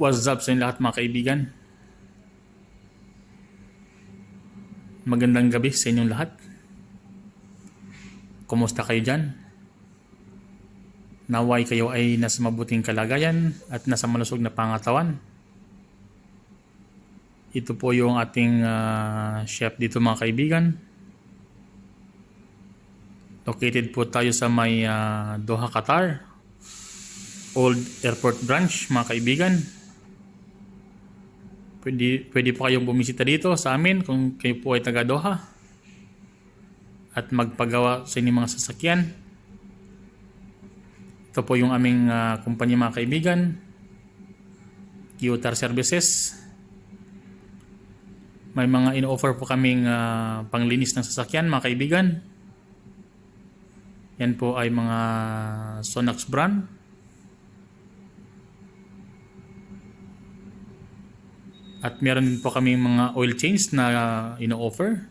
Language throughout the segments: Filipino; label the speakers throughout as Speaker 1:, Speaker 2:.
Speaker 1: What's up sa inyo lahat mga kaibigan? Magandang gabi sa inyong lahat. Kumusta kayo dyan? Naway kayo ay nasa mabuting kalagayan at nasa malusog na pangatawan. Ito po yung ating chef dito mga kaibigan. Located po tayo sa may Doha, Qatar. Old Airport Branch mga kaibigan. Pwede po kayong bumisita dito sa amin kung kayo po ay taga Doha at magpagawa sa inyong mga sasakyan. Ito po yung aming kumpanya mga kaibigan, Qtar Services. May mga in-offer po kaming panglinis ng sasakyan mga kaibigan. Yan po ay mga Sonax brand. At meron din po kaming mga oil change na ino-offer.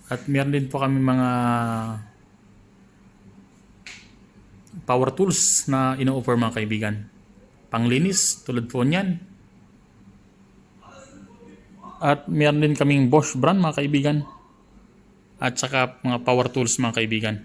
Speaker 1: At meron din po kami mga power tools na ino-offer mga kaibigan. Panglinis tulad po niyan. At meron din kaming Bosch brand mga kaibigan. At saka mga power tools mga kaibigan.